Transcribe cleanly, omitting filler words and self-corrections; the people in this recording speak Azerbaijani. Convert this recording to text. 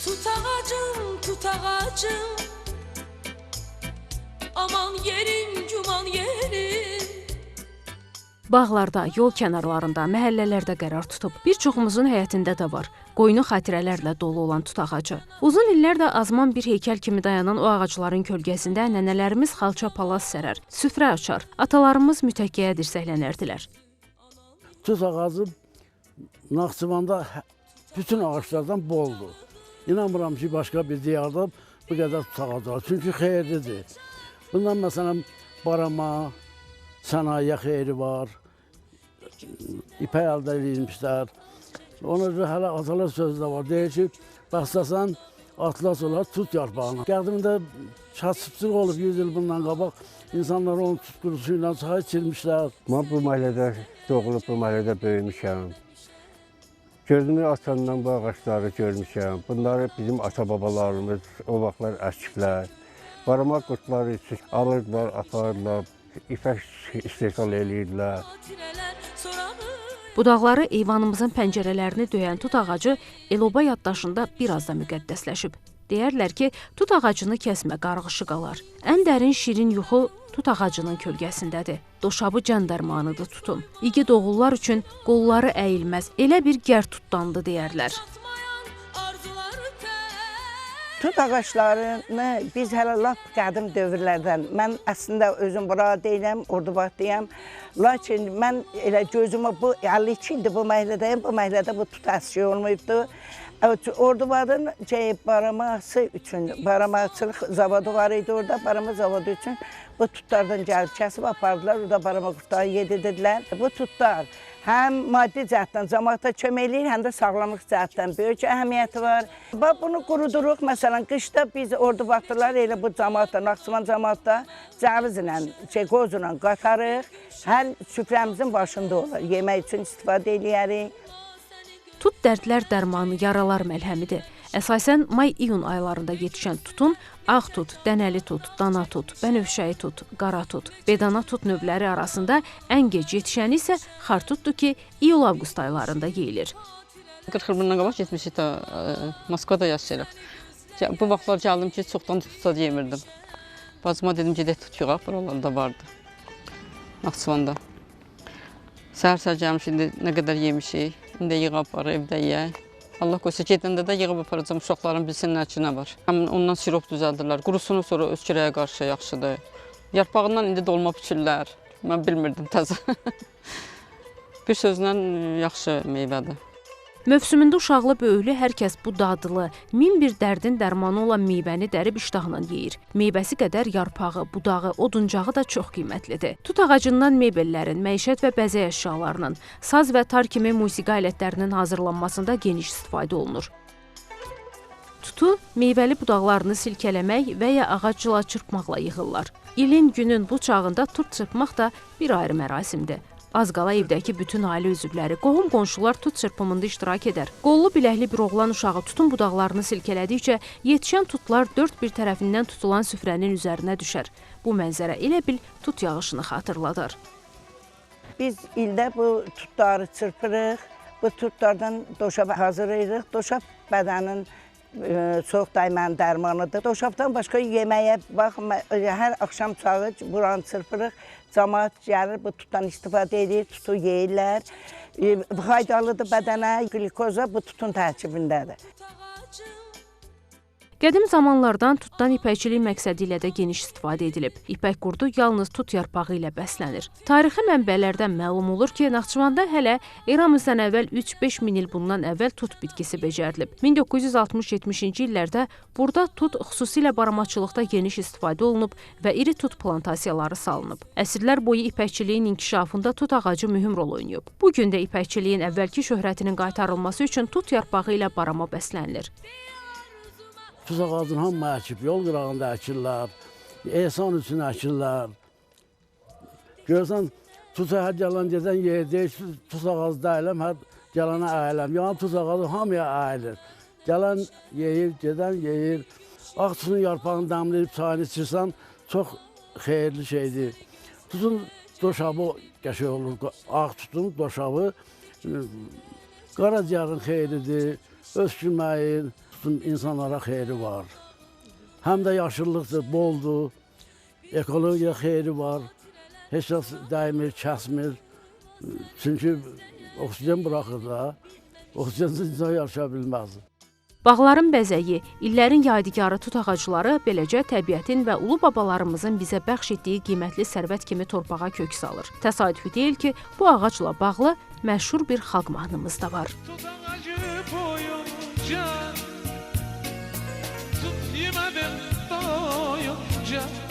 Tut ağacım, tut ağacım, aman yerim, cuman yerim. Bağlarda, yol kənarlarında, məhəllələrdə qərar tutub. Bir çoxumuzun həyətində də var. Qoynu xatirələrlə dolu olan tut ağacı. Uzun illərdə azman bir heykəl kimi dayanan o ağacların kölgəsində nənələrimiz xalça palas sərər, süfrə açar, atalarımız mütəkkəyə dirsəklənərdilər. Tut ağacı Naxçıvanda bütün ağaçlardan boldur. İnanmıram ki, başqa bir diyarda bu qədər tut ağacı var. Çünki xeyirlidir. Bundan məsələn, barama, sənaye xeyri var, ipək əldə edilmişlər. Ona görə hələ atalar sözü də var. Deyir ki, bəstəsən atlas olar tut yarpağına. Qədimdə kasıbçılıq olub 100 il bundan qabaq. İnsanlar onun tut qurusu ilə çay içirmişlər. Mən bu məhəllədə doğulub, bu məhəllədə böyümüşəm. Gözümü açandan bu ağaçları görmüşəm. Bunları bizim ata-babalarımız o vaxtlar əkiblər. Barama qurtları üçün alırdılar, aparırdılar, ipək istehsal edirdilər. Budaqları eyvanımızın pəncərələrini döyən tut ağacı el-oba yaddaşında biraz da müqəddəsləşib. Deyərlər ki, tut ağacını kəsmə, qarğışı qalar. Ən dərin şirin yuxu tut ağacının kölgəsindədir. Doşabı can dərmanıdır tutun. İgid oğullar üçün qolları əyilməz, elə bir gər tutdandı deyərlər. Tut ağaçlarını biz hələ lap qədim dövrlərdən, mən əslində özüm bura deyiləm, Ordubadlıyam. Lakin mən elə gözümə bu 52 ildir bu məhəllədəyim, bu məhəllədə bu tut əski olmayıbdır. Ordubadın baraması üçün, baramaçılıq zavodu var idi orada, barama zavodu üçün bu tutlardan gəlib kəsib apardılar, orada barama qurtları yedirdilər. Bu tutlar həm maddi cəhətdən cəmaata kömək eləyir, həm də sağlamlıq cəhətdən böyük əhəmiyyəti var. Bunu quruduruq, məsələn, qışda biz Ordubadlılar elə bu cəmaatda, Naxçıvan cəmaatda cəvizlə, qozla qatarıq, hər süfrəmizin başında olur, yemək üçün istifadə eləyərik. Tut dərdlər dərmanı, yaralar məlhəmidir. Əsasən may-iyun aylarında yetişən tutun ağ tut, dənəli tut, dana tut, bənövşəyi tut, qara tut, bedana tut növləri arasında ən gec yetişəni isə xartutdur ki, iyul-avqust aylarında yeyilir. 40 il bundan qabaq getmişik də Moskvada yaşayırıq. Bu vaxtlar gəldim ki, çoxdan tutsa yemirdim. Bacıma dedim, gedək tut yığaq, buralarda vardı. Naxçıvanda. Səhər-səhər gəlmişik, nə qədər yemişik. İndi yığıb var, evdə yeyək. Allah qoysa, gedəndə də yığıb aparacam, uşaqların bilsinlər ki, nə var. Ondan sirop düzəldirlər, qurusunu sonra öskürəyə qarşı yaxşıdır. Yarpağından indi dolma biçirlər, mən bilmirdim təzə. Bir sözlə yaxşı meyvədir. Mövsümündə uşaqlı böyüklü hər kəs bu dadlı, min bir dərdin dərmanı olan meyvəni dərib iştahla yeyir. Meyvəsi qədər yarpağı, budağı, oduncağı da çox qiymətlidir. Tut ağacından mebellərin, məişət və bəzək əşyalarının, saz və tar kimi musiqi alətlərinin hazırlanmasında geniş istifadə olunur. Tutu meyvəli budaqlarını silkələmək və ya ağacla çırpmaqla yığırlar. İlin, günün bu çağında tut çırpmaq da bir ayrı mərasimdir. Az qala evdəki bütün ailə üzvləri, qohum-qonşular tut çırpımında iştirak edər. Qollu biləkli bir oğlan uşağı tutun budaqlarını silkələdikcə yetişən tutlar dörd bir tərəfindən tutulan süfrənin üzərinə düşər. Bu mənzərə elə bil tut yağışını xatırladar. Biz ildə bu tutları çırpırıq, bu tutlardan doşab hazırlayırıq. Doşab bədənin soğuk daymanın dərmanıdır. Doşabdan başqa yeməyə baxın, hər axşam çağı buranı çırpırıq. Camaat gəlir, bu tutdan istifadə edir, tutu yeyirlər. Faydalıdır bədənə, glikoza bu tutun tərkibindədir. Qədim zamanlardan tutdan ipəkçilik məqsədi ilə də geniş istifadə edilib. İpək qurdu yalnız tut yarpağı ilə bəslənir. Tarixi mənbələrdən məlum olur ki, Naxçıvanda hələ eramızdan əvvəl 3-5 min il bundan əvvəl tut bitkisi becərilib. 1960-70-ci illərdə burada tut xüsusilə baramaçılıqda geniş istifadə olunub və iri tut plantasiyaları salınıb. Əsrlər boyu ipəkçiliyin inkişafında tut ağacı mühüm rol oynayıb. Bu gün də ipəkçiliyin əvvəlki şöhrətinin qaytarılması üçün tut yarpağı ilə barama bəslənilir. Tut ağacını hamı əkib, yol qırağında əkirlər, ehsan üçün əkirlər. Görürsən, tut hər gələn gedən yer deyir, tut ağacı deyiləm, hər gələnə əyiləm. Yəni tut ağacı hamıya əyilir. Gələn yeyir, gedən yeyir. Ağ tutun yarpağını dəmləyib çayını içirsən, çox xeyirli şeydir. Tutun doşabı qəşəng olur, ağ tutun doşabı qaraciyarın xeyridir, öskürməyin. tutun insanlara xeyri var. Həm də yaşıllıqdır, boldur. Ekologiya xeyri var. Heç kəs dəymir, kəsmir. Çünki oksigen buraxır da. Oksigensiz insan yaşaya bilməz. Bağların bəzəyi, illərin yadigarı tut ağacları beləcə təbiətin və ulu babalarımızın bizə bəxş etdiyi qiymətli sərvət kimi torpağa kök salır. Təsadüfi deyil ki, bu ağacla bağlı məşhur bir xalq mahnımız da var. Tut ağacı boyunca, tut yemədən doyunca.